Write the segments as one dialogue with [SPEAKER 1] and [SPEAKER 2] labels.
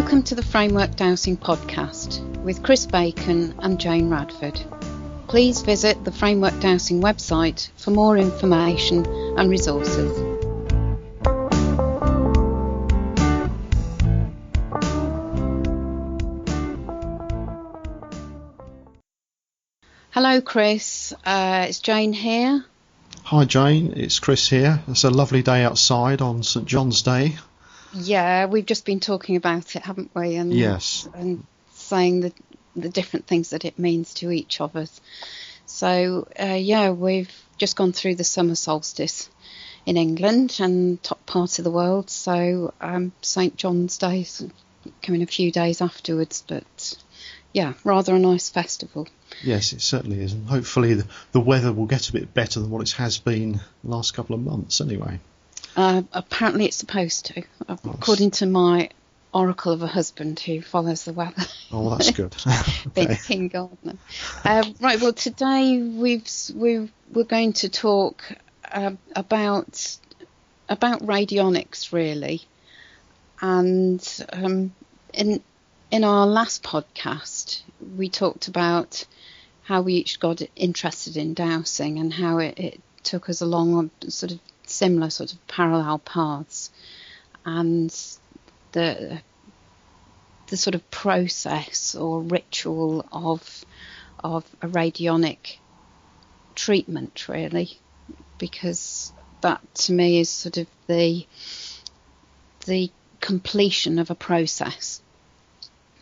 [SPEAKER 1] Welcome to the Framework Dowsing podcast with Chris Bacon and Jane Radford. Please visit the Framework Dowsing website for more information and resources. Hello Chris, it's Jane here.
[SPEAKER 2] Hi Jane, it's Chris here. It's a lovely day outside on St John's Day.
[SPEAKER 1] Yeah, we've just been talking about it, haven't we? And,
[SPEAKER 2] yes.
[SPEAKER 1] And saying the different things that it means to each of us. So, we've just gone through the summer solstice in England and top part of the world. So, St John's Day is coming a few days afterwards. But, yeah, rather a nice festival.
[SPEAKER 2] Yes, it certainly is. And hopefully the weather will get a bit better than what it has been the last couple of months anyway.
[SPEAKER 1] Apparently it's supposed to, according to my oracle of a husband who follows the weather.
[SPEAKER 2] Oh, that's good.
[SPEAKER 1] Being King Gardener. Right, well, today we're going to talk about radionics, really. And in our last podcast, we talked about how we each got interested in dowsing and how it took us along sort of similar sort of parallel paths, and the sort of process or ritual of a radionic treatment, really, because that to me is sort of the completion of a process.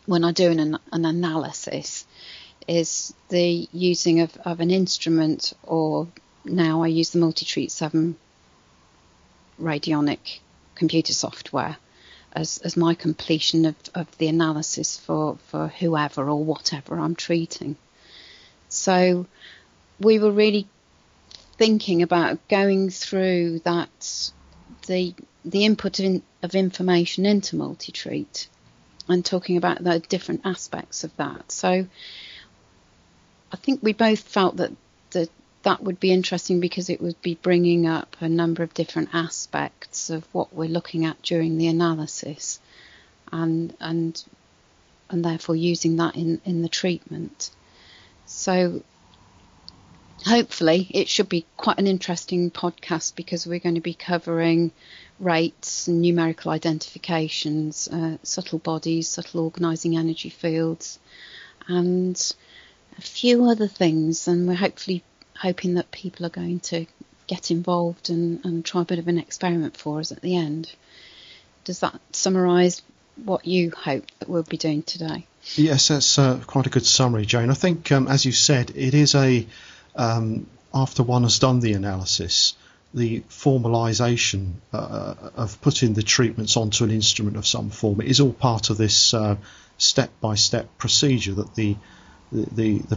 [SPEAKER 1] When I do an analysis, is the using of an instrument, or now I use the MultiTreat 7 radionic computer software as my completion of the analysis for whoever or whatever I'm treating. So we were really thinking about going through that, the input of information into MultiTreat, and talking about the different aspects of that. So I think we both felt that would be interesting because it would be bringing up a number of different aspects of what we're looking at during the analysis, and therefore using that in the treatment. So hopefully it should be quite an interesting podcast, because we're going to be covering rates and numerical identifications, subtle bodies, subtle organising energy fields, and a few other things, and we're hoping that people are going to get involved and try a bit of an experiment for us at the end. Does that summarise what you hope that we'll be doing today?
[SPEAKER 2] Yes, that's quite a good summary, Jane. I think, as you said, it is after one has done the analysis, the formalisation of putting the treatments onto an instrument of some form, it is all part of this step-by-step procedure that the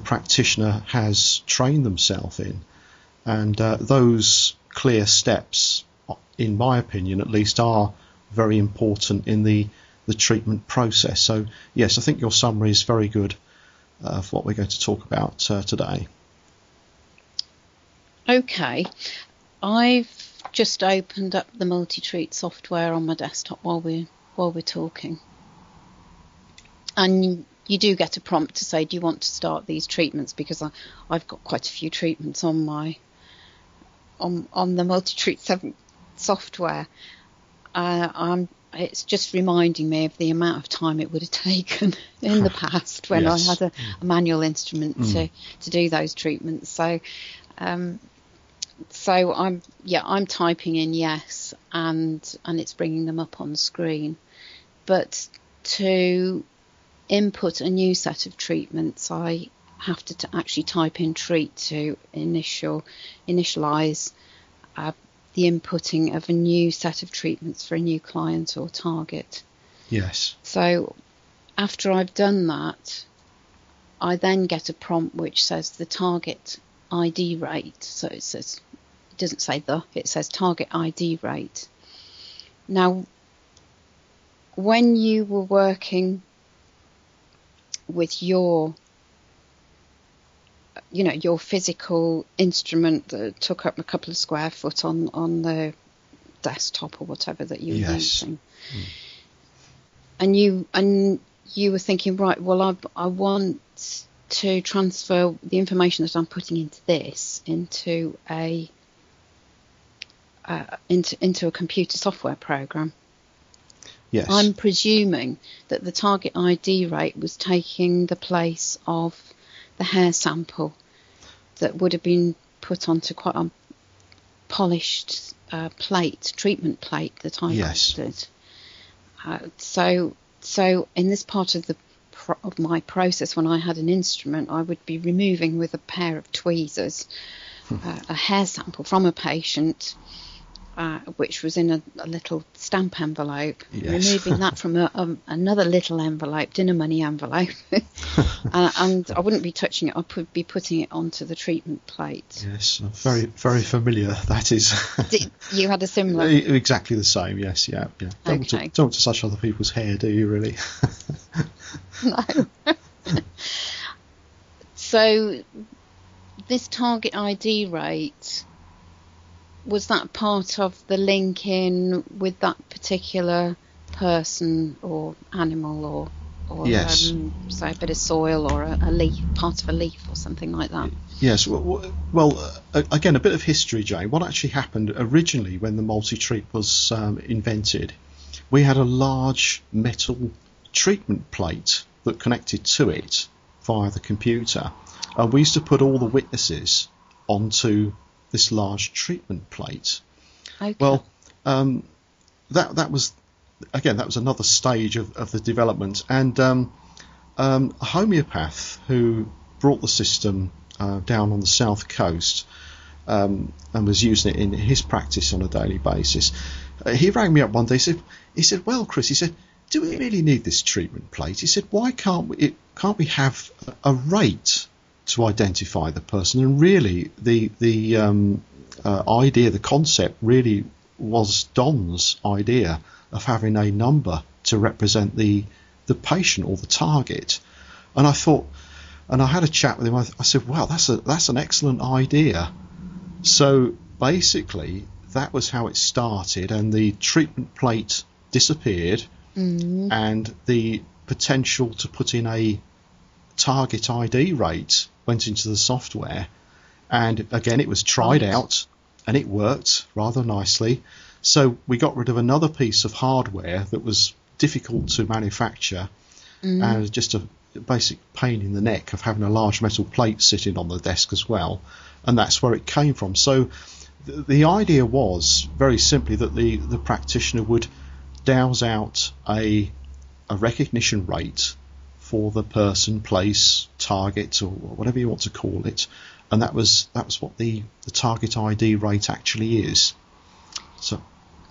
[SPEAKER 2] practitioner has trained themselves in, and those clear steps, in my opinion at least, are very important in the treatment process. So yes, I think your summary is very good for what we're going to talk about today. Okay,
[SPEAKER 1] I've just opened up the MultiTreat software on my desktop while we're talking, and you do get a prompt to say, do you want to start these treatments? Because I've got quite a few treatments on the MultiTreat 7 software. It's just reminding me of the amount of time it would have taken in the past when yes. I had a manual instrument to do those treatments. So I'm typing in yes, and it's bringing them up on the screen. But to input a new set of treatments, I have to actually type in treat to initialize the inputting of a new set of treatments for a new client or target.
[SPEAKER 2] Yes.
[SPEAKER 1] So after I've done that, I then get a prompt which says the target ID rate. So it doesn't say it says target ID rate. Now, when you were working with your physical instrument that took up a couple of square foot on, the desktop or whatever that you're using. And you were thinking, right, well, I want to transfer the information that I'm putting into this into a computer software program.
[SPEAKER 2] Yes.
[SPEAKER 1] I'm presuming that the target ID rate was taking the place of the hair sample that would have been put onto quite a polished treatment plate that I did. So in this part of my process, when I had an instrument, I would be removing with a pair of tweezers a hair sample from a patient, which was in a little stamp envelope, removing that from another little envelope, dinner money envelope, and I wouldn't be touching it. I would be putting it onto the treatment plate.
[SPEAKER 2] Yes, very, very familiar. That is.
[SPEAKER 1] You had a similar.
[SPEAKER 2] Exactly the same. Yes, yeah. Don't want to touch other people's hair, do you? Really?
[SPEAKER 1] No. So, this target ID rate, was that part of the link in with that particular person or animal or
[SPEAKER 2] yes.
[SPEAKER 1] Say a bit of soil or a leaf, part of a leaf or something like that?
[SPEAKER 2] Yes. Well, again, a bit of history, Jane. What actually happened originally when the MultiTreat was invented, we had a large metal treatment plate that connected to it via the computer, and we used to put all the witnesses onto this large treatment plate.
[SPEAKER 1] Okay.
[SPEAKER 2] Well, that was another stage of the development, and a homeopath who brought the system down on the south coast and was using it in his practice on a daily basis. He rang me up one day. He said, "Well, Chris," he said, "do we really need this treatment plate?" He said, "Why can't we have a rate to identify the person?" And really, the idea, the concept, really was Don's idea of having a number to represent the patient or the target. And I thought, and I had a chat with him. I said, "Well, that's an excellent idea." So basically, that was how it started, and the treatment plate disappeared, and the potential to put in a target ID rate went into the software, and again it was tried out and it worked rather nicely. So we got rid of another piece of hardware that was difficult to manufacture, and just a basic pain in the neck of having a large metal plate sitting on the desk as well, and that's where it came from. So the idea was very simply that the practitioner would douse out a recognition rate for the person, place, target, or whatever you want to call it, and that was what the target ID rate actually is. So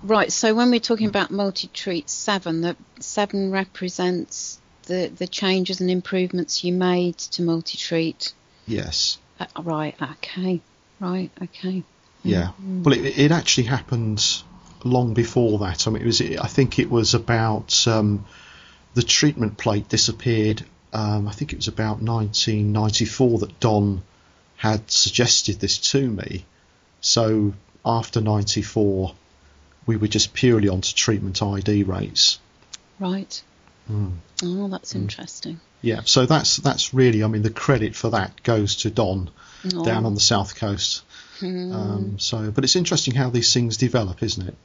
[SPEAKER 1] right. So when we're talking about MultiTreat 7, the 7 represents the changes and improvements you made to MultiTreat.
[SPEAKER 2] Yes.
[SPEAKER 1] Right. Okay.
[SPEAKER 2] Yeah. Well, it actually happened long before that. I mean, I think it was about the treatment plate disappeared. I think it was about 1994 that Don had suggested this to me. So after 94, we were just purely onto treatment ID rates.
[SPEAKER 1] Right. Oh, that's interesting.
[SPEAKER 2] Yeah. So that's really, I mean, the credit for that goes to Don down on the south coast. But it's interesting how these things develop, isn't it?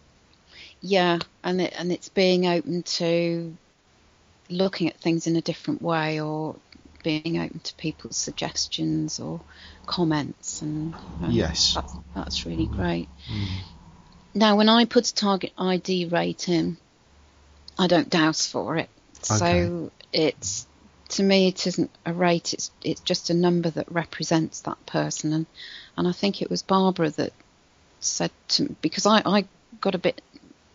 [SPEAKER 1] Yeah, and it's being open to looking at things in a different way, or being open to people's suggestions or comments, and
[SPEAKER 2] yes,
[SPEAKER 1] that's really great. Now, when I put a target ID rate in, I don't douse for it.
[SPEAKER 2] Okay.
[SPEAKER 1] So to me it isn't a rate, it's just a number that represents that person, and I think it was Barbara that said to me, because I got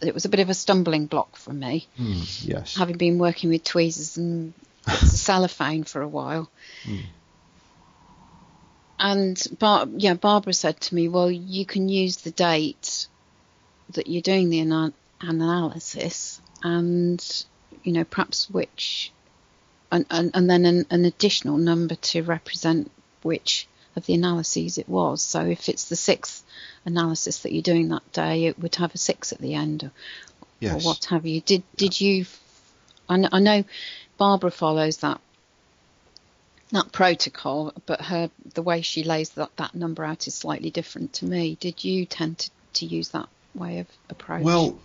[SPEAKER 1] it was a bit of a stumbling block for me.
[SPEAKER 2] Yes.
[SPEAKER 1] Having been working with tweezers and cellophane for a while. And Barbara said to me, well, you can use the date that you're doing the analysis, and perhaps which, and then an additional number to represent which of the analyses it was. So if it's the 6th analysis that you're doing that day, it would have a 6 at the end, or what have you. Did you I know Barbara follows that protocol, but the way she lays that number out is slightly different to me. Did you tend to use that way of approach?
[SPEAKER 2] Well,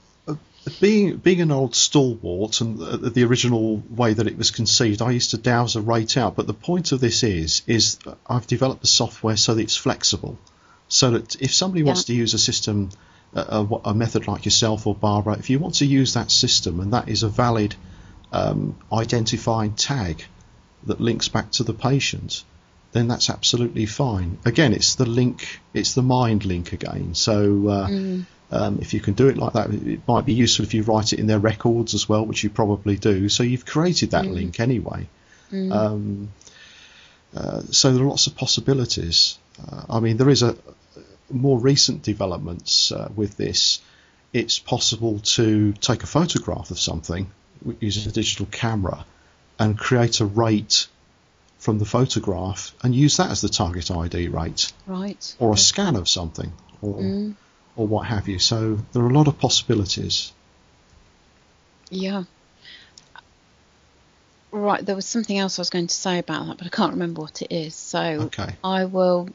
[SPEAKER 2] being an old stalwart and the original way that it was conceived, I used to dowse a rate out. But the point of this is I've developed the software so that it's flexible, so that if somebody wants to use a system, a method like yourself or Barbara, if you want to use that system and that is a valid identifying tag that links back to the patient, then that's absolutely fine. Again, it's the link, it's the mind link again. So if you can do it like that, it might be useful if you write it in their records as well, which you probably do. So you've created that link anyway. So there are lots of possibilities. I mean, there is a more recent developments with this. It's possible to take a photograph of something using a digital camera and create a rate from the photograph and use that as the target ID rate,
[SPEAKER 1] right?
[SPEAKER 2] Or a scan of something, or what have you. So there are a lot of possibilities.
[SPEAKER 1] Yeah. Right. There was something else I was going to say about that, but I can't remember what it is. So
[SPEAKER 2] okay.
[SPEAKER 1] I will.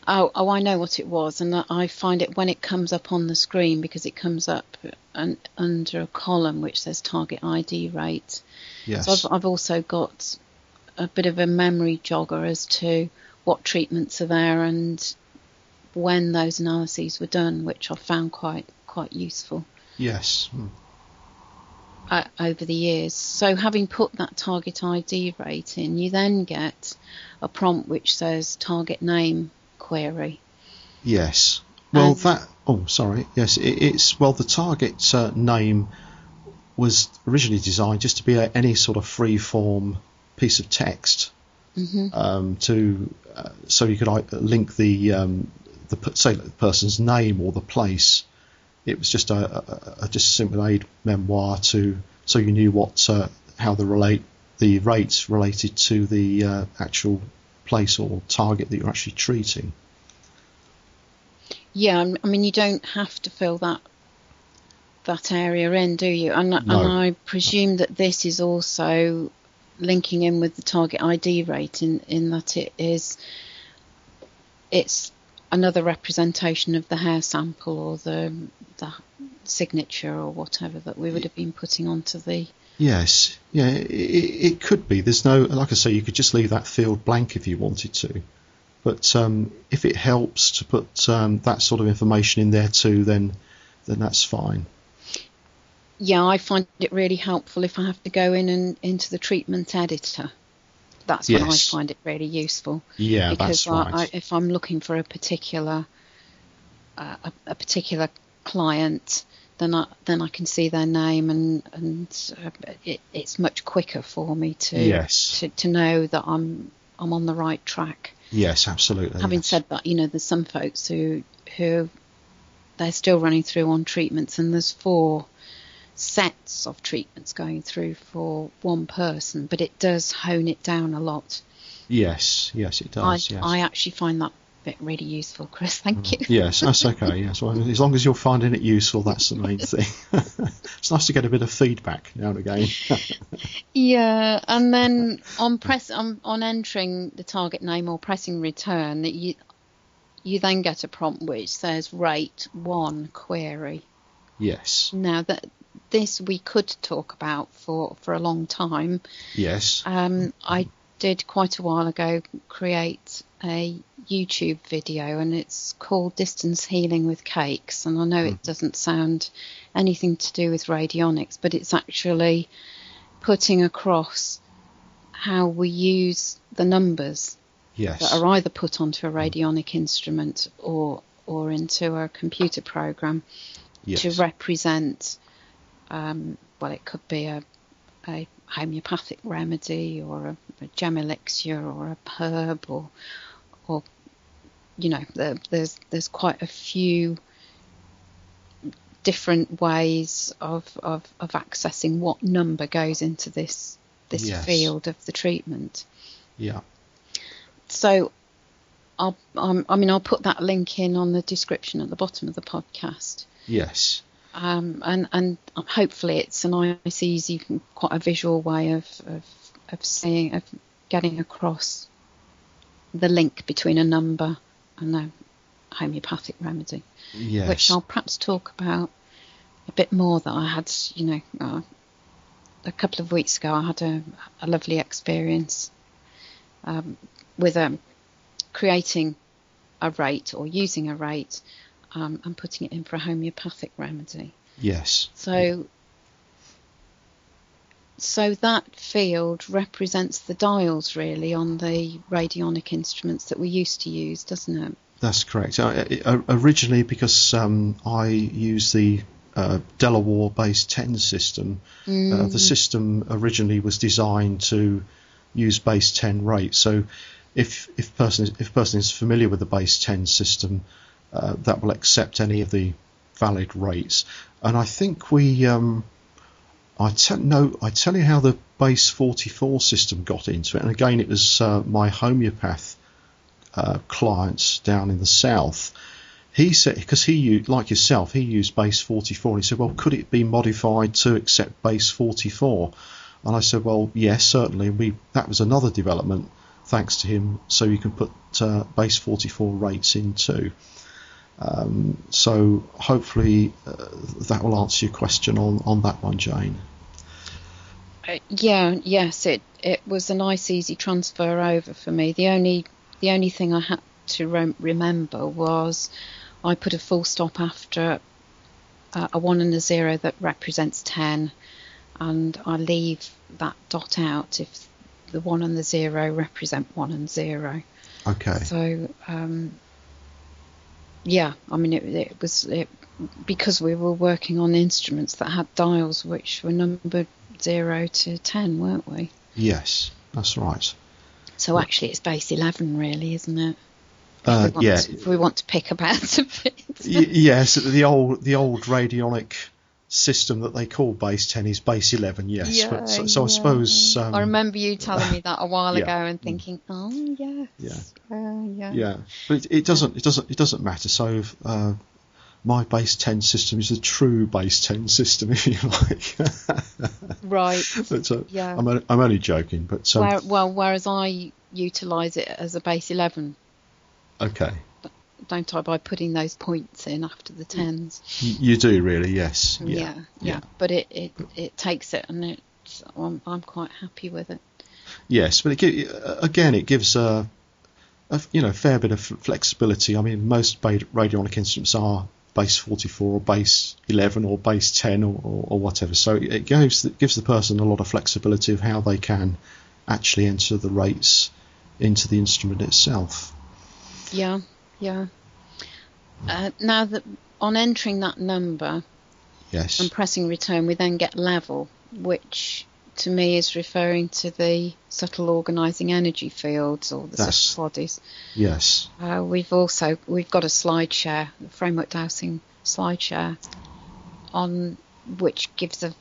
[SPEAKER 1] Oh, I know what it was, and I find it when it comes up on the screen, because it comes up under a column which says target ID rate.
[SPEAKER 2] Yes.
[SPEAKER 1] So I've also got a bit of a memory jogger as to what treatments are there and when those analyses were done, which I found quite useful.
[SPEAKER 2] Yes.
[SPEAKER 1] Over the years. So having put that target ID rate in, you then get a prompt which says target name query.
[SPEAKER 2] Yes. Well, Yes, it's well, the target name was originally designed just to be any sort of free-form piece of text, so you could link the person's name or the place. It was just a simple aid memoir so you knew how the rates related to the actual place or target that you're actually treating. Yeah,
[SPEAKER 1] I mean, you don't have to fill that area in, do you? And I presume that this is also linking in with the target ID rate in that it's another representation of the hair sample or the signature or whatever that we would have been putting onto the...
[SPEAKER 2] Yes, yeah, it could be. There's no, like I say, you could just leave that field blank if you wanted to. But if it helps to put that sort of information in there too, then that's fine.
[SPEAKER 1] Yeah, I find it really helpful if I have to go in and into the treatment editor. That's when I find it really useful.
[SPEAKER 2] Yeah,
[SPEAKER 1] because
[SPEAKER 2] that's right.
[SPEAKER 1] If I'm looking for a particular client, then I can see their name and it's much quicker for me to know that I'm on the right track.
[SPEAKER 2] Yes, absolutely.
[SPEAKER 1] Having said that, there's some folks who they're still running through on treatments, and there's 4 sets of treatments going through for one person, but it does hone it down a lot.
[SPEAKER 2] Yes, it does.
[SPEAKER 1] I actually find that bit really useful, Chris. Thank you.
[SPEAKER 2] Yes, that's okay. Yes, well, as long as you're finding it useful, that's the main thing. It's nice to get a bit of feedback now and again.
[SPEAKER 1] Yeah, and then on entering the target name or pressing return, you then get a prompt which says rate 1 query.
[SPEAKER 2] Yes.
[SPEAKER 1] Now this we could talk about for a long time.
[SPEAKER 2] Yes.
[SPEAKER 1] I did quite a while ago create a YouTube video, and it's called Distance Healing with Cakes, and I know it doesn't sound anything to do with radionics, but it's actually putting across how we use the numbers that are either put onto a radionic instrument or into a computer program to represent it could be a homeopathic remedy or a gem elixir or a herb or there's quite a few different ways of accessing what number goes into this field of the treatment.
[SPEAKER 2] Yeah.
[SPEAKER 1] So I'll put that link in on the description at the bottom of the podcast.
[SPEAKER 2] Yes.
[SPEAKER 1] and hopefully it's a nice, easy, quite a visual way of getting across the link between a number and a homeopathic remedy.
[SPEAKER 2] Yes.
[SPEAKER 1] Which I'll perhaps talk about a bit more. That I had, a couple of weeks ago, I had a lovely experience with creating a rate or using a rate and putting it in for a homeopathic remedy.
[SPEAKER 2] Yes.
[SPEAKER 1] So that field represents the dials really on the radionic instruments that we used to use, doesn't it?
[SPEAKER 2] That's correct. Originally, because I use the Delaware base 10 system, the system originally was designed to use base 10 rates. So if person is familiar with the base 10 system, that will accept any of the valid rates. And I think I tell you how the base 44 system got into it. And again, it was my homeopath clients down in the south. He said, because like yourself, he used base 44. And he said, well, could it be modified to accept base 44? And I said, well, yes, certainly. That was another development, thanks to him, so you can put base 44 rates in too. So hopefully that will answer your question on that one, Jane.
[SPEAKER 1] Yes, it was a nice, easy transfer over for me. The only thing I had to remember was I put a full stop after a 1 and a 0 that represents 10, and I leave that dot out if the 1 and the 0 represent 1 and 0.
[SPEAKER 2] Okay.
[SPEAKER 1] So it was because we were working on instruments that had dials which were numbered 0 to 10, weren't we?
[SPEAKER 2] Yes, that's right.
[SPEAKER 1] So actually it's base 11 really, isn't it? If we want to pick about a bit.
[SPEAKER 2] Yes, the old radionic system that they call base 10 is base 11, yes.
[SPEAKER 1] Yeah,
[SPEAKER 2] but so I suppose...
[SPEAKER 1] I remember you telling me that a while ago and thinking, oh, yes.
[SPEAKER 2] Yeah, but it doesn't matter. So my base 10 system is a true base 10 system, if you like.
[SPEAKER 1] Right.
[SPEAKER 2] But, I'm only joking. But
[SPEAKER 1] whereas I utilise it as a base 11.
[SPEAKER 2] Okay.
[SPEAKER 1] Don't I, by putting those points in after the 10s?
[SPEAKER 2] You do really, yes.
[SPEAKER 1] Yeah. But it takes it, and I'm quite happy with it.
[SPEAKER 2] Yes, but it gives a fair bit of flexibility. I mean, most radionic instruments are base 44 or base 11 or base 10 or whatever. So it gives the person a lot of flexibility of how they can actually enter the rates into the instrument itself.
[SPEAKER 1] Yeah. Now that on entering that number,
[SPEAKER 2] yes,
[SPEAKER 1] and pressing return, we then get level, which to me is referring to the subtle organising energy fields or the subtle bodies.
[SPEAKER 2] Yes.
[SPEAKER 1] We've got a slide share, the framework dowsing slide share, on which gives a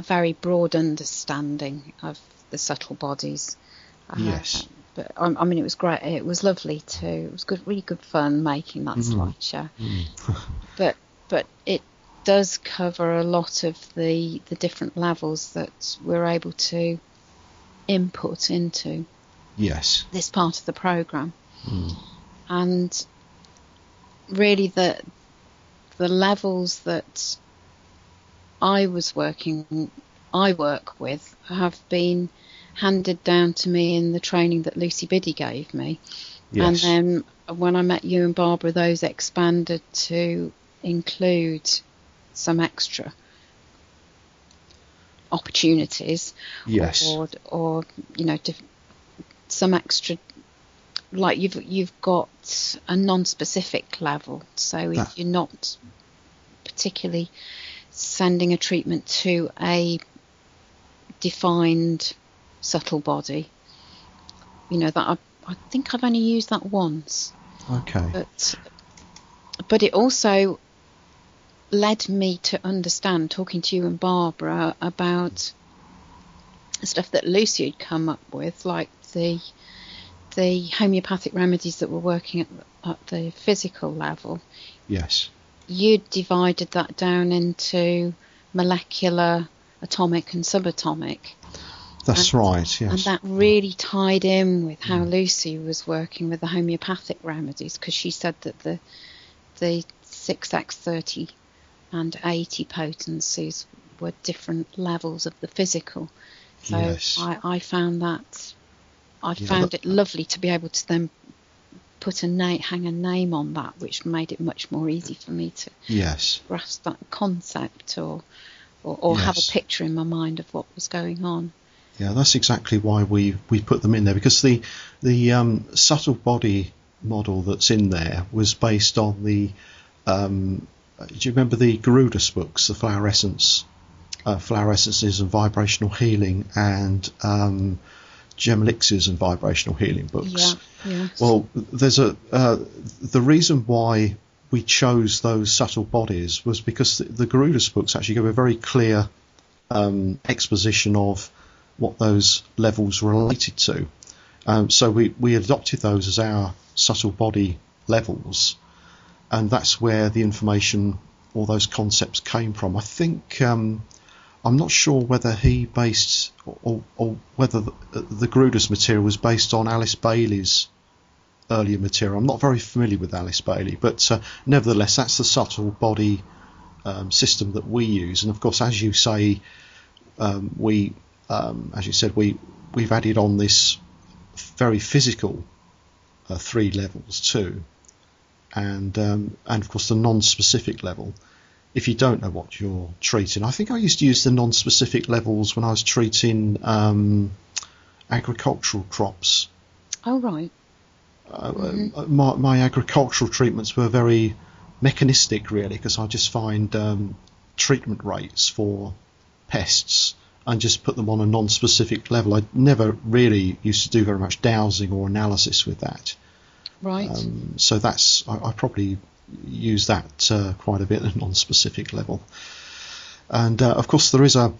[SPEAKER 1] very broad understanding of the subtle bodies.
[SPEAKER 2] Yes.
[SPEAKER 1] But I mean, it was great. It was lovely too. It was really good fun making that slideshow. But it does cover a lot of the different levels that we're able to input into this part of the program. And really the levels that I work with have been handed down to me in the training that Lucy Biddy gave me.
[SPEAKER 2] Yes.
[SPEAKER 1] And then when I met you and Barbara, those expanded to include some extra opportunities.
[SPEAKER 2] Yes.
[SPEAKER 1] Or some extra, like you've got a non-specific level. So if you're not particularly sending a treatment to a defined subtle body, that I think I've only used that once.
[SPEAKER 2] Okay.
[SPEAKER 1] But it also led me to understand, talking to you and Barbara, about stuff that Lucy had come up with, like the homeopathic remedies that were working at the physical level.
[SPEAKER 2] Yes.
[SPEAKER 1] you'd divided that down into molecular, atomic and subatomic.
[SPEAKER 2] That's right, yes.
[SPEAKER 1] And that really tied in with how Lucy was working with the homeopathic remedies, because she said that the 6x30 and 80 potencies were different levels of the physical. So
[SPEAKER 2] yes.
[SPEAKER 1] I found that, found it lovely to be able to then put hang a name on that, which made it much more easy for me to grasp that concept or have a picture in my mind of what was going on.
[SPEAKER 2] Yeah, that's exactly why we put them in there, because the subtle body model that's in there was based on the do you remember the Gurudus Books, the Essences and Vibrational Healing, and Gem Elixirs and Vibrational Healing books?
[SPEAKER 1] Yes.
[SPEAKER 2] Well, there's the reason why we chose those subtle bodies was because the Gurudus Books actually give a very clear exposition of what those levels related to. So we adopted those as our subtle body levels, and that's where the information, all those concepts came from. I think I'm not sure whether he based or whether the Gurudus material was based on Alice Bailey's earlier material. I'm not very familiar with Alice Bailey, but nevertheless, that's the subtle body system that we use. And of course, as you say, as you said, we've added on this very physical 3 levels too, and of course the non-specific level. If you don't know what you're treating, I think I used to use the non-specific levels when I was treating agricultural crops.
[SPEAKER 1] Oh, right.
[SPEAKER 2] My agricultural treatments were very mechanistic, really, because I just find treatment rates for pests and just put them on a non-specific level. I never really used to do very much dowsing or analysis with that.
[SPEAKER 1] Right.
[SPEAKER 2] So that's I probably use that quite a bit at a non-specific level. And of course there is a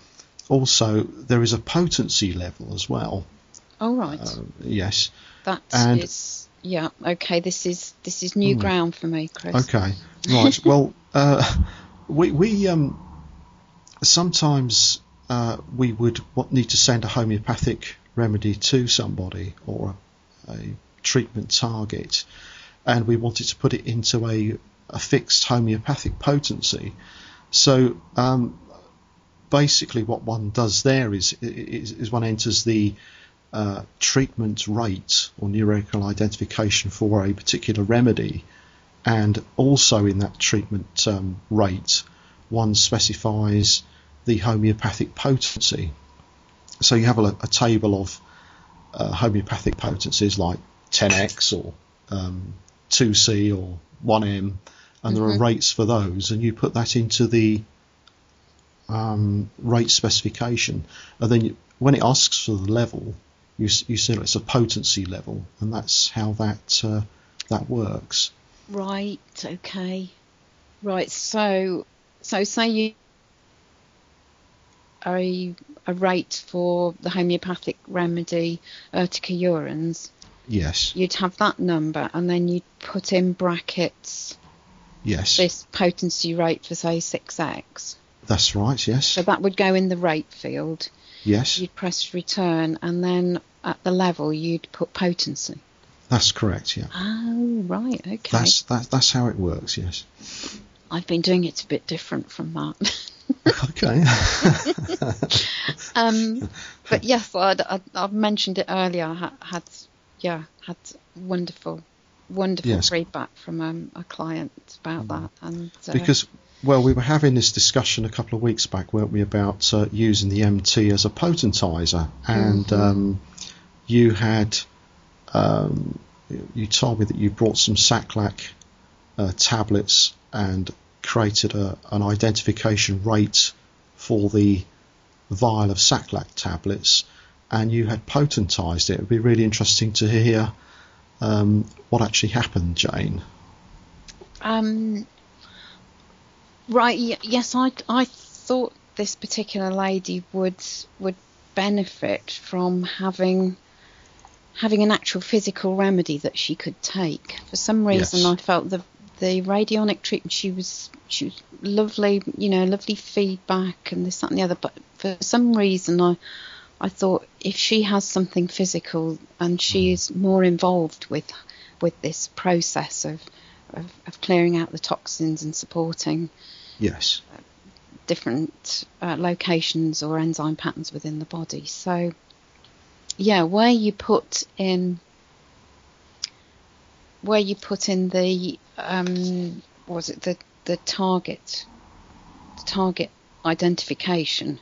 [SPEAKER 2] potency level as well.
[SPEAKER 1] Oh, right.
[SPEAKER 2] Yes.
[SPEAKER 1] This is new ground for me, Chris.
[SPEAKER 2] Okay. Right. Well, we sometimes we would need to send a homeopathic remedy to somebody or a treatment target, and we wanted to put it into a fixed homeopathic potency. So basically what one does there is one enters the treatment rate or numerical identification for a particular remedy, and also in that treatment rate one specifies the homeopathic potency. So you have a table of homeopathic potencies like 10x or 2c or 1m, and there are rates for those, and you put that into the rate specification, and then when it asks for the level, you say it's a potency level, and that's how that works.
[SPEAKER 1] Right. Okay. Right. So say you a rate for the homeopathic remedy urticurans.
[SPEAKER 2] Yes.
[SPEAKER 1] You'd have that number, and then you'd put in brackets.
[SPEAKER 2] Yes.
[SPEAKER 1] This potency rate for say 6x.
[SPEAKER 2] That's right. Yes.
[SPEAKER 1] So that would go in the rate field.
[SPEAKER 2] Yes.
[SPEAKER 1] You'd press return, and then at the level you'd put potency. That's
[SPEAKER 2] correct. Yeah.
[SPEAKER 1] Oh, right. Okay.
[SPEAKER 2] That's how it works. Yes.
[SPEAKER 1] I've been doing it a bit different from that.
[SPEAKER 2] Okay.
[SPEAKER 1] But yes, I've mentioned it earlier. I had wonderful feedback from a client about that, and
[SPEAKER 2] because we were having this discussion a couple of weeks back, weren't we, about using the MT as a potentizer, and you had you told me that you brought some Saclac tablets and created an identification rate for the vial of Saclac tablets, and you had potentized it. It would be really interesting to hear what actually happened, Jane.
[SPEAKER 1] Right. Yes, I thought this particular lady would benefit from having an actual physical remedy that she could take. For some reason, I felt the the radionic treatment, she was lovely, lovely feedback and this, that and the other, but for some reason I thought if she has something physical and she is more involved with this process of clearing out the toxins and supporting different locations or enzyme patterns within the body. So yeah, where you put in the the target identification,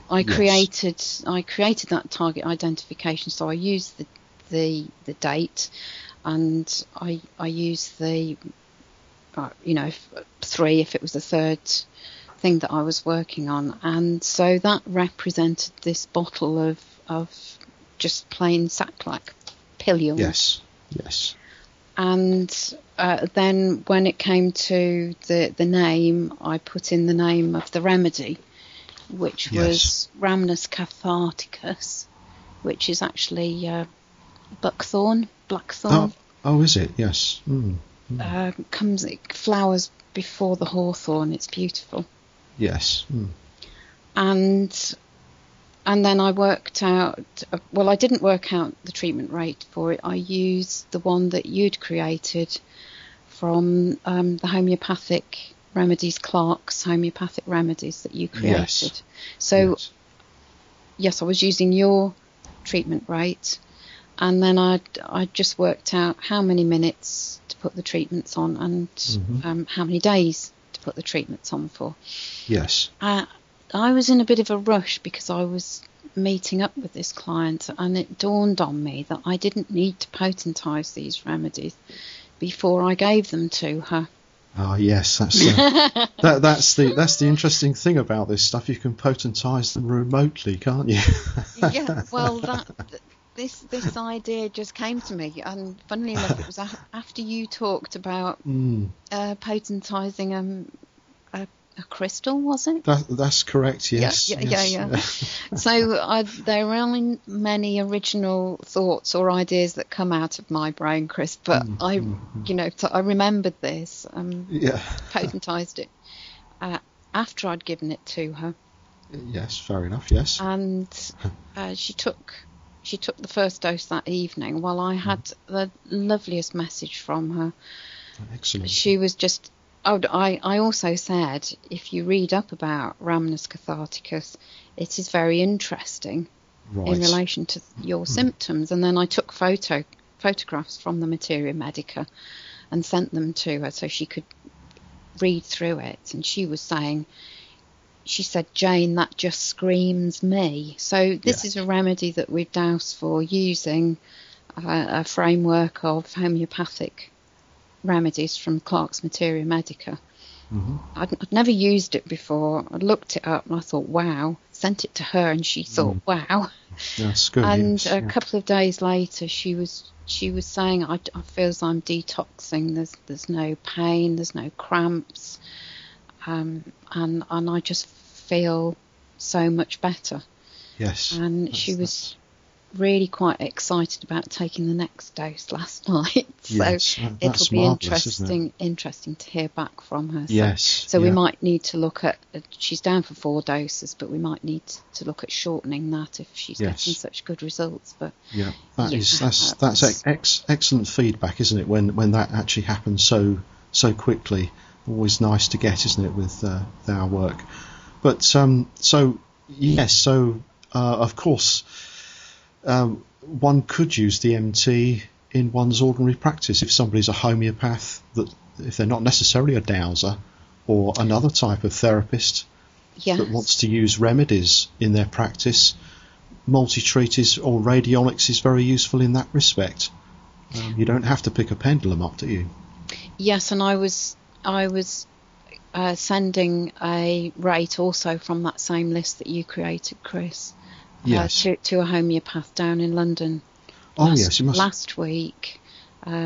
[SPEAKER 1] I created that target identification. So I used the date, and I used the 3 if it was the third thing that I was working on, and so that represented this bottle of just plain sack-like pillules.
[SPEAKER 2] Yes.
[SPEAKER 1] And then when it came to the name, I put in the name of the remedy, which was Rhamnus catharticus, which is actually blackthorn.
[SPEAKER 2] Oh, is it? Yes.
[SPEAKER 1] It flowers before the hawthorn. It's beautiful.
[SPEAKER 2] Yes.
[SPEAKER 1] And then I worked out, I didn't work out the treatment rate for it. I used the one that you'd created from the homeopathic remedies, Clark's homeopathic remedies that you created.
[SPEAKER 2] Yes.
[SPEAKER 1] So, yes, I was using your treatment rate, and then I just worked out how many minutes to put the treatments on and how many days to put the treatments on for.
[SPEAKER 2] Yes.
[SPEAKER 1] I was in a bit of a rush because I was meeting up with this client, and it dawned on me that I didn't need to potentise these remedies before I gave them to her.
[SPEAKER 2] Oh yes, that's that's the interesting thing about this stuff. You can potentise them remotely, can't you?
[SPEAKER 1] Yeah, well, this idea just came to me, and funnily enough, it was after you talked about potentising a crystal, was it?
[SPEAKER 2] That's correct, yes.
[SPEAKER 1] Yeah. So there are only many original thoughts or ideas that come out of my brain, Chris, but I remembered this, potentised it after I'd given it to her.
[SPEAKER 2] Yes, fair enough, yes.
[SPEAKER 1] And she took the first dose that evening. Well, I had the loveliest message from her.
[SPEAKER 2] Excellent.
[SPEAKER 1] She was just... I also said, if you read up about Rhamnus catharticus, it is very interesting in relation to your symptoms. And then I took photographs from the Materia Medica and sent them to her so she could read through it. And she said, Jane, that just screams me. So this is a remedy that we've doused for using a framework of homeopathic remedies from Clark's Materia Medica. I'd never used it before. I looked it up and I thought, wow. Sent it to her and she thought, wow.
[SPEAKER 2] That's good.
[SPEAKER 1] And a couple of days later, she was saying, I feel as I'm detoxing. There's no pain, there's no cramps, and I just feel so much better.
[SPEAKER 2] Yes.
[SPEAKER 1] And she was really quite excited about taking the next dose last night. So it'll be interesting to hear back from her. So we might need to look at, she's down for 4 doses, but we might need to look at shortening that if she's getting such good results. But
[SPEAKER 2] that's excellent feedback, isn't it, when that actually happens so quickly. Always nice to get, isn't it, with our work. But of course one could use the MT in one's ordinary practice if somebody's a homeopath, that if they're not necessarily a dowser or another type of therapist that wants to use remedies in their practice. MultiTreat or Radionics is very useful in that respect. You don't have to pick a pendulum up, do you?
[SPEAKER 1] Yes, and I was sending a rate also from that same list that you created, Chris. To a homeopath down in London last week,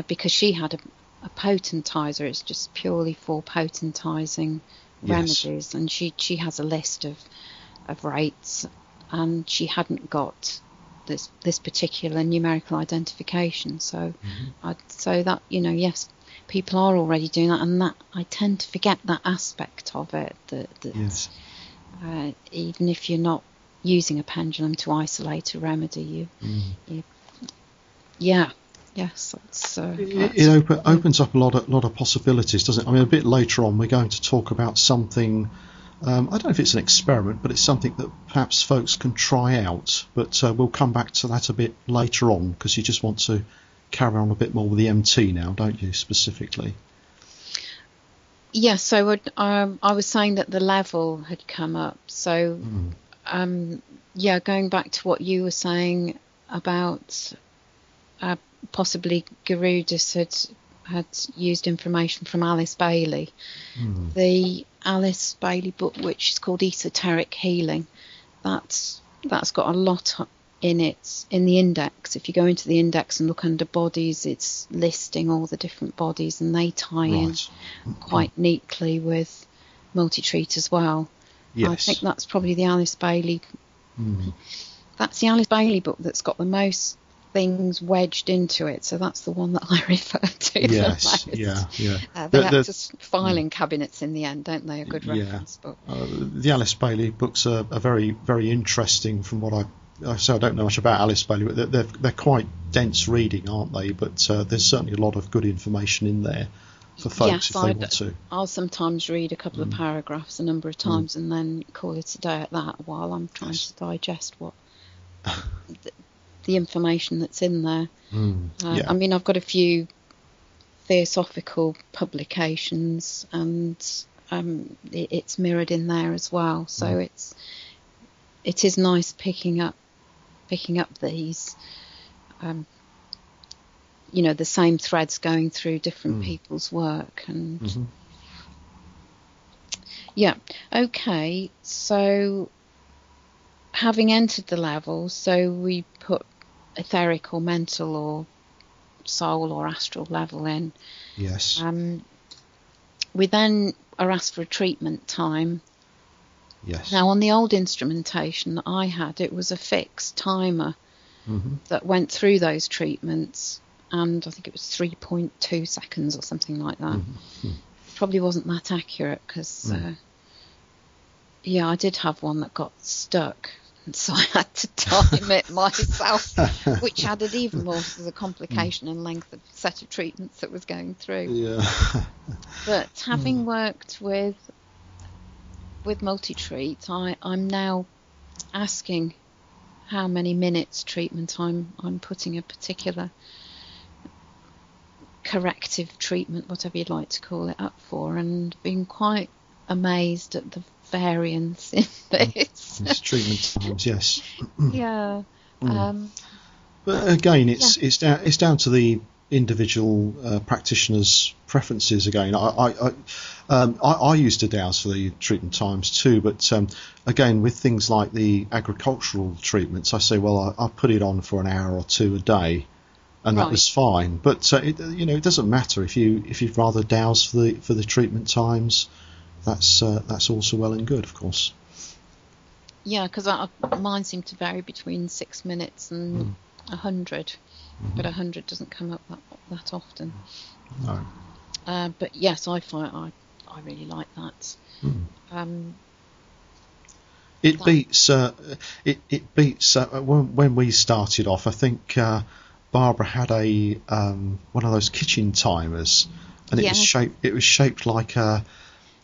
[SPEAKER 1] because she had a potentizer. It's just purely for potentising remedies, and she has a list of rates, and she hadn't got this particular numerical identification. So so that people are already doing that, and that I tend to forget that aspect of it. That
[SPEAKER 2] Yes.
[SPEAKER 1] Even if you're not using a pendulum to isolate a remedy, yes,
[SPEAKER 2] it opens up a lot of possibilities, doesn't it? I mean, a bit later on, we're going to talk about something. I don't know if it's an experiment, but it's something that perhaps folks can try out. But we'll come back to that a bit later on, because you just want to carry on a bit more with the MT now, don't you, specifically?
[SPEAKER 1] Yes. So I was saying that the level had come up. So going back to what you were saying about possibly Gurudus had used information from Alice Bailey. The Alice Bailey book, which is called Esoteric Healing, that's got a lot in it in the index. If you go into the index and look under bodies, it's listing all the different bodies, and they tie in quite neatly with MultiTreat as well.
[SPEAKER 2] Yes.
[SPEAKER 1] I think that's probably the Alice Bailey. That's the Alice Bailey book that's got the most things wedged into it, so that's the one that I refer to.
[SPEAKER 2] Yes,
[SPEAKER 1] the most.
[SPEAKER 2] yeah.
[SPEAKER 1] They have filing cabinets in the end, don't they? A good reference book.
[SPEAKER 2] The Alice Bailey books are very, very interesting. From what I don't know much about Alice Bailey, but they're quite dense reading, aren't they? But there's certainly a lot of good information in there for folks if they want to.
[SPEAKER 1] I'll sometimes read a couple of paragraphs a number of times and then call it a day at that while I'm trying to digest what the information that's in there. I mean, I've got a few theosophical publications, and it's mirrored in there as well. So it is nice picking up these, the same threads going through different people's work. And okay. So having entered the level, so we put etheric or mental or soul or astral level in.
[SPEAKER 2] Yes.
[SPEAKER 1] We then are asked for a treatment time.
[SPEAKER 2] Yes.
[SPEAKER 1] Now, on the old instrumentation that I had, it was a fixed timer that went through those treatments, and I think it was 3.2 seconds or something like that. Probably wasn't that accurate, because I did have one that got stuck. And so I had to time it myself, which added even more to the complication and length of set of treatments that was going through.
[SPEAKER 2] Yeah.
[SPEAKER 1] But having worked with MultiTreat, I'm now asking how many minutes treatment I'm putting a particular corrective treatment, whatever you'd like to call it, up for, and being quite amazed at the variance in this.
[SPEAKER 2] It's treatment times, yes.
[SPEAKER 1] Yeah.
[SPEAKER 2] But again, it's down to the individual practitioner's preferences. Again, I used to dowse for the treatment times too, but again, with things like the agricultural treatments, I say, well, I put it on for an hour or two a day, and that was fine. But it doesn't matter if you'd rather dowse for the treatment times. That's also well and good, of course.
[SPEAKER 1] Yeah, because mine seemed to vary between 6 minutes and 100, but 100 doesn't come up that often.
[SPEAKER 2] No.
[SPEAKER 1] But yes, I find I really like that.
[SPEAKER 2] It beats when we started off. I think Barbara had a one of those kitchen timers, and it was shaped like a.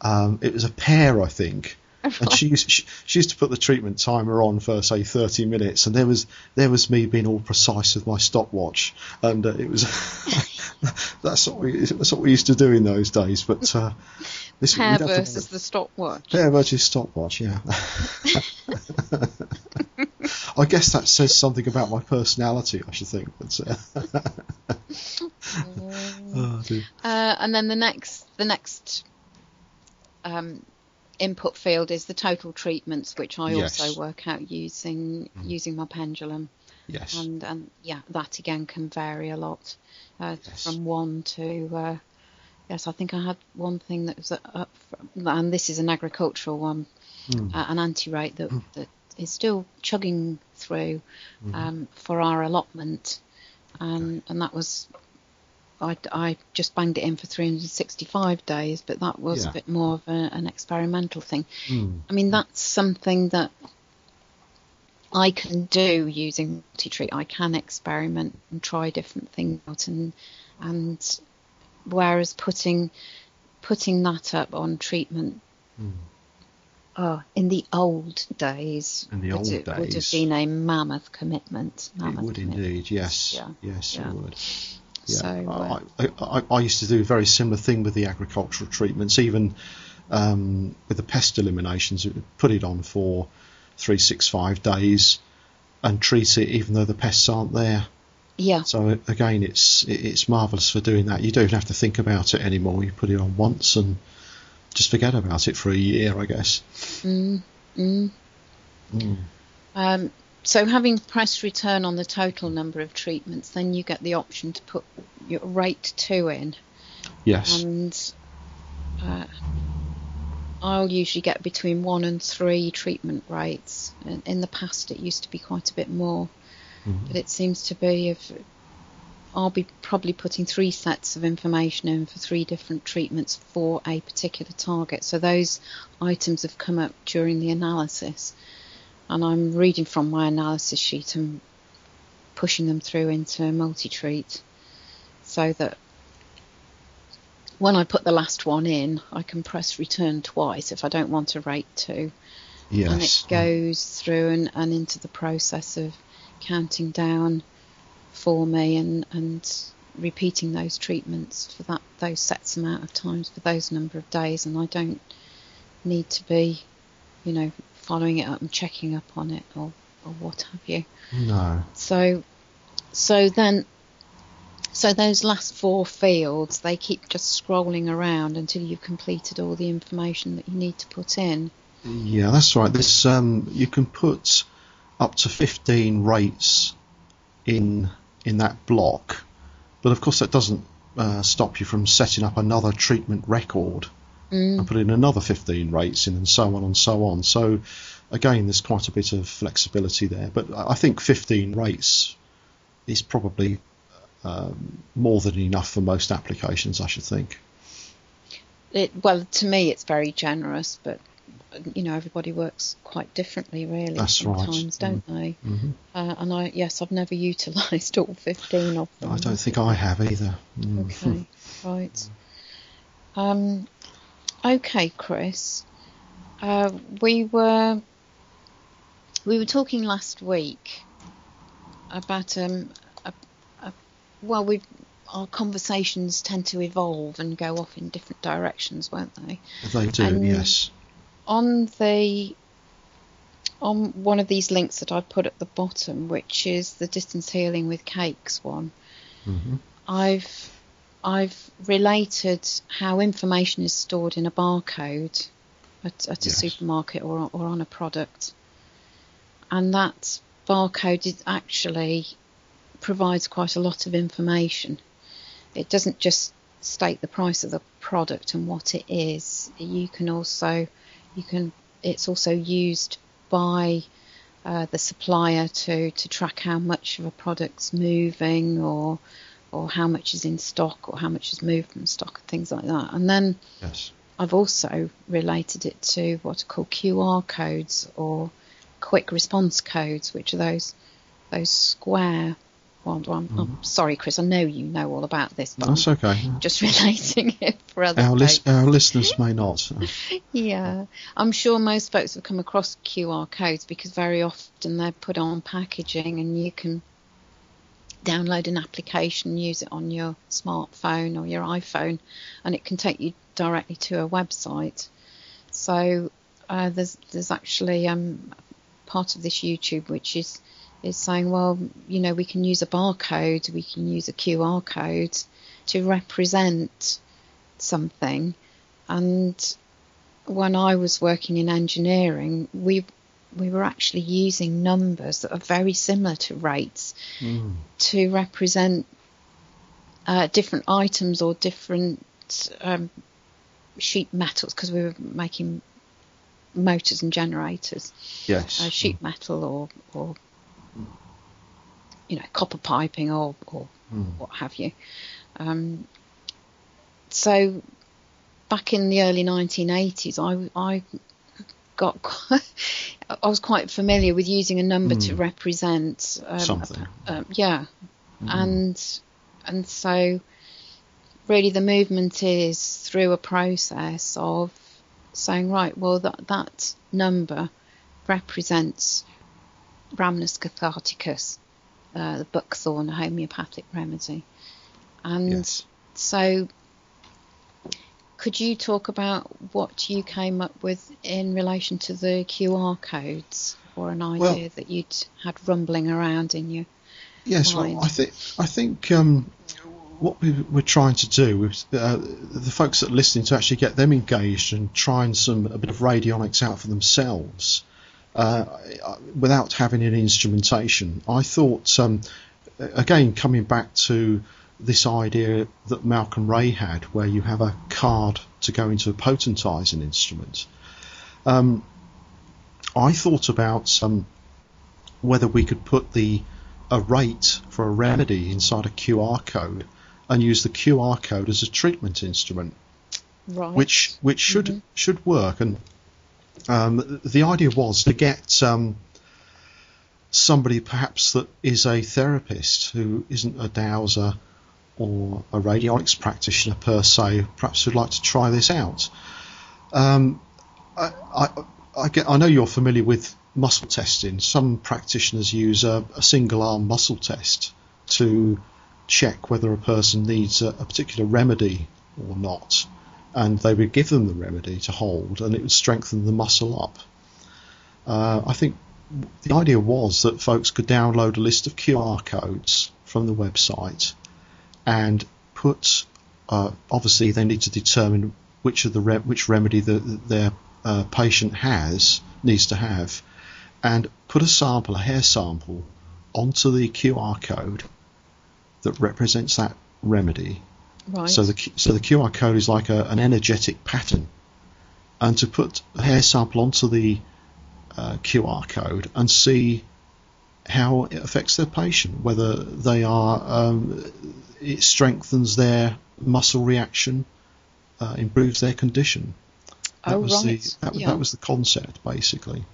[SPEAKER 2] It was a pear, I think, and she used to put the treatment timer on for, say, 30 minutes, and there was me being all precise with my stopwatch, and it was that's what we used to do in those days. But this
[SPEAKER 1] pear versus the stopwatch.
[SPEAKER 2] Pear versus stopwatch, yeah. I guess that says something about my personality, I should think. But,
[SPEAKER 1] and then the next input field is the total treatments, which I also work out using my pendulum.
[SPEAKER 2] Yes.
[SPEAKER 1] And that again can vary a lot, from 1 to I think I had one thing that was up from, and this is an agricultural one, an anti-rate that is still chugging through for our allotment, and that was I just banged it in for 365 days, but that was a bit more of an experimental thing. I mean, that's something that I can do using MultiTreat. I can experiment and try different things out, and whereas putting that up on treatment, in the old days, would have been a mammoth commitment.
[SPEAKER 2] It would indeed, yes. Yes, it would. Yeah.
[SPEAKER 1] So,
[SPEAKER 2] I used to do a very similar thing with the agricultural treatments, even with the pest eliminations. Put it on for 365 days and treat it even though the pests aren't there.
[SPEAKER 1] Yeah.
[SPEAKER 2] So again, it's marvellous for doing that. You don't have to think about it anymore. You put it on once and just forget about it for a year, I guess.
[SPEAKER 1] So having pressed return on the total number of treatments, then you get the option to put your rate 2 in.
[SPEAKER 2] Yes.
[SPEAKER 1] And I'll usually get between 1 and 3 treatment rates. In the past, it used to be quite a bit more, but it seems to be I'll be probably putting 3 sets of information in for 3 different treatments for a particular target. So those items have come up during the analysis, and I'm reading from my analysis sheet and pushing them through into MultiTreat, so that when I put the last one in, I can press return twice if I don't want to rate 2.
[SPEAKER 2] Yes.
[SPEAKER 1] And it goes through and into the process of counting down for me and repeating those treatments for those sets amount of times for those number of days, and I don't need to be, following it up and checking up on it or what have you.
[SPEAKER 2] No.
[SPEAKER 1] So those last 4 fields, they keep just scrolling around until you've completed all the information that you need to put in.
[SPEAKER 2] Yeah, that's right. This you can put up to 15 rates in that block, but of course that doesn't stop you from setting up another treatment record and putting another 15 rates in, and so on and so on. So again, there's quite a bit of flexibility there, but I think 15 rates is probably more than enough for most applications, I should think.
[SPEAKER 1] Well, to me it's very generous, but everybody works quite differently, really.
[SPEAKER 2] That's
[SPEAKER 1] sometimes,
[SPEAKER 2] right.
[SPEAKER 1] Don't they? And I've never utilised all 15 of them.
[SPEAKER 2] I don't think I have either.
[SPEAKER 1] Okay, right. Okay, Chris. We were talking last week about our conversations tend to evolve and go off in different directions, won't they?
[SPEAKER 2] They do, yes.
[SPEAKER 1] On one of these links that I put at the bottom, which is the distance healing with cakes one, I've related how information is stored in a barcode at a supermarket or on a product, and that barcode actually provides quite a lot of information. It doesn't just state the price of the product and what it is. It's also used by the supplier to track how much of a product's moving, or how much is in stock, or how much is moved from stock, and things like that. And then I've also related it to what are called QR codes, or quick response codes, which are those square. Well, I'm sorry, Chris, I know you know all about this, but
[SPEAKER 2] that's okay.
[SPEAKER 1] I'm just relating it for other folks.
[SPEAKER 2] Our listeners may not.
[SPEAKER 1] Yeah, I'm sure most folks have come across QR codes, because very often they're put on packaging, and you can download an application, use it on your smartphone or your iPhone, and it can take you directly to a website. So there's actually part of this YouTube which is saying, well, we can use a barcode, we can use a QR code to represent something. And when I was working in engineering, we were actually using numbers that are very similar to rates to represent different items or different sheet metals, because we were making motors and generators.
[SPEAKER 2] Yes.
[SPEAKER 1] Sheet metal or copper piping or what have you. So back in the early 1980s, I was quite familiar with using a number to represent
[SPEAKER 2] something.
[SPEAKER 1] And so really the movement is through a process of saying, right, well, that number represents Rhamnus catharticus, the buckthorn, a homeopathic remedy. And so could you talk about what you came up with in relation to the QR codes, or an idea that you'd had rumbling around in your mind?
[SPEAKER 2] Well, I think what we were trying to do was the folks that are listening, to actually get them engaged and trying a bit of radionics out for themselves without having any instrumentation. I thought, again, coming back to this idea that Malcolm Ray had, where you have a card to go into a potentizing instrument, I thought about whether we could put a rate for a remedy inside a QR code and use the QR code as a treatment instrument,
[SPEAKER 1] right?
[SPEAKER 2] Which should work. And the idea was to get somebody perhaps that is a therapist who isn't a dowser or a radionics practitioner per se, perhaps would like to try this out. I know you're familiar with muscle testing. Some practitioners use a single arm muscle test to check whether a person needs a particular remedy or not, and they would give them the remedy to hold, and it would strengthen the muscle up. I think the idea was that folks could download a list of QR codes from the website and put, obviously they need to determine which remedy their patient needs to have, and put a hair sample onto the QR code that represents that remedy.
[SPEAKER 1] Right.
[SPEAKER 2] So the QR code is like an energetic pattern, and to put a hair sample onto the QR code and see how it affects their patient, whether they are it strengthens their muscle reaction, improves their condition. That was the concept, basically.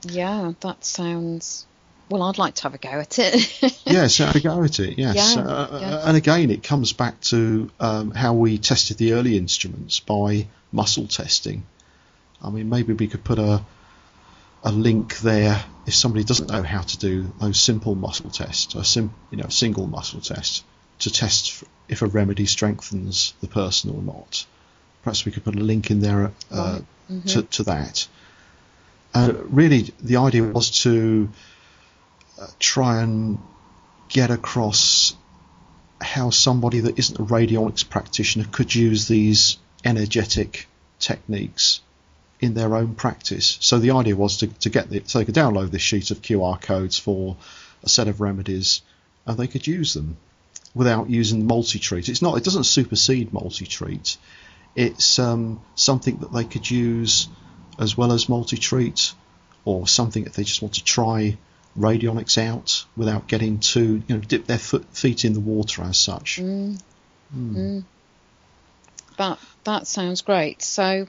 [SPEAKER 1] Yeah, that sounds... Well, I'd like to have a go at it.
[SPEAKER 2] Yes, have a go at it, yes. And again, it comes back to how we tested the early instruments by muscle testing. I mean, maybe we could put a link there if somebody doesn't know how to do those simple muscle tests, a single muscle test, to test if a remedy strengthens the person or not. Perhaps we could put a link in there to that. Really, the idea was to try and get across how somebody that isn't a radionics practitioner could use these energetic techniques in their own practice. So the idea was to get so they could download this sheet of QR codes for a set of remedies, and they could use them without using MultiTreat. It doesn't supersede MultiTreat. It's something that they could use as well as MultiTreat, or something if they just want to try radionics out without getting to dip their feet in the water as such.
[SPEAKER 1] That sounds great. So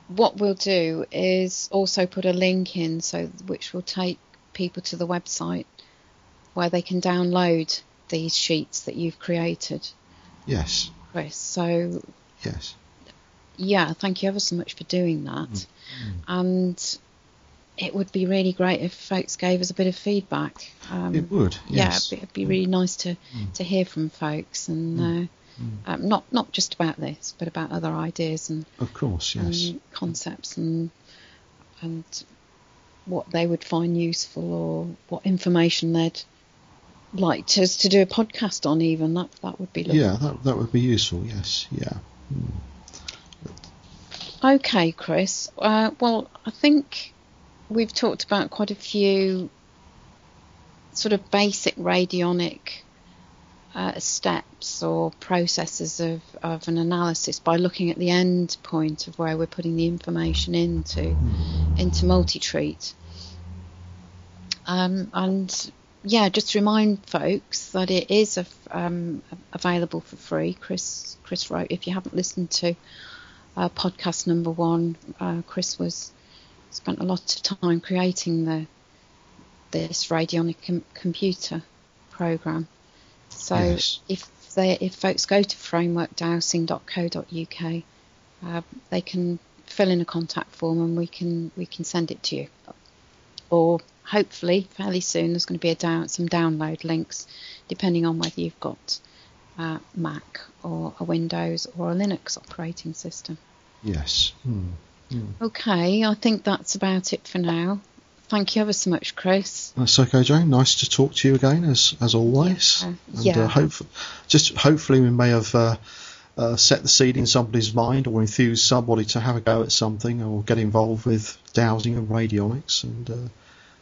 [SPEAKER 1] what we'll do is also put a link in, which will take people to the website where they can download these sheets that you've created.
[SPEAKER 2] Yes,
[SPEAKER 1] Chris. So
[SPEAKER 2] yes,
[SPEAKER 1] yeah, thank you ever so much for doing that. And it would be really great if folks gave us a bit of feedback.
[SPEAKER 2] It would, yes.
[SPEAKER 1] Yeah, it'd be really nice to hear from folks, and not just about this, but about other ideas and,
[SPEAKER 2] of course, yes,
[SPEAKER 1] and concepts and what they would find useful, or what information they'd like to do a podcast on. Even that would be lovely.
[SPEAKER 2] Yeah, that would be useful. Yes, yeah.
[SPEAKER 1] Okay, Chris. Well, I think we've talked about quite a few sort of basic radionic steps or processes of an analysis by looking at the end point of where we're putting the information into MultiTreat. And yeah, just remind folks that it is available for free. Chris wrote, if you haven't listened to podcast number 1, Chris spent a lot of time creating this radionic computer program. So
[SPEAKER 2] yes.
[SPEAKER 1] if folks go to frameworkdowsing.co.uk, they can fill in a contact form and we can send it to you. Or hopefully fairly soon there's going to be some download links, depending on whether you've got Mac or a Windows or a Linux operating system.
[SPEAKER 2] Yes.
[SPEAKER 1] Okay, I think that's about it for now. Thank you ever so much, Chris.
[SPEAKER 2] That's okay, Jane. Nice to talk to you again, as always. Hopefully we may have set the seed in somebody's mind, or enthused somebody to have a go at something, or get involved with dowsing and radionics. And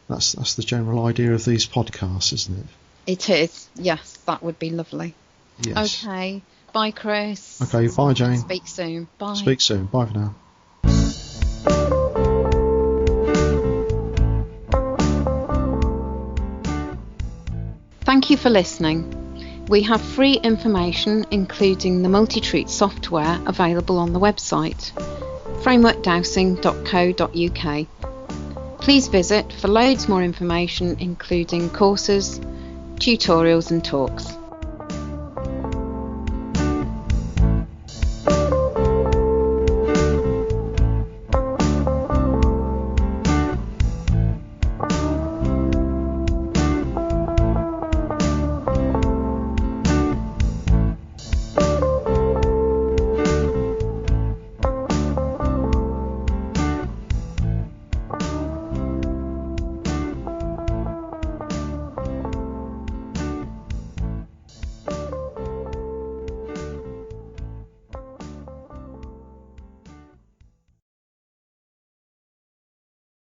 [SPEAKER 2] that's the general idea of these podcasts, isn't it?
[SPEAKER 1] It is. Yes, that would be lovely.
[SPEAKER 2] Yes.
[SPEAKER 1] Okay. Bye, Chris.
[SPEAKER 2] Okay. Bye, Jane.
[SPEAKER 1] Speak soon. Bye.
[SPEAKER 2] Speak soon. Bye for now.
[SPEAKER 1] Thank you for listening. We have free information, including the MultiTreat software, available on the website, frameworkdowsing.co.uk. Please visit for loads more information, including courses, tutorials and talks.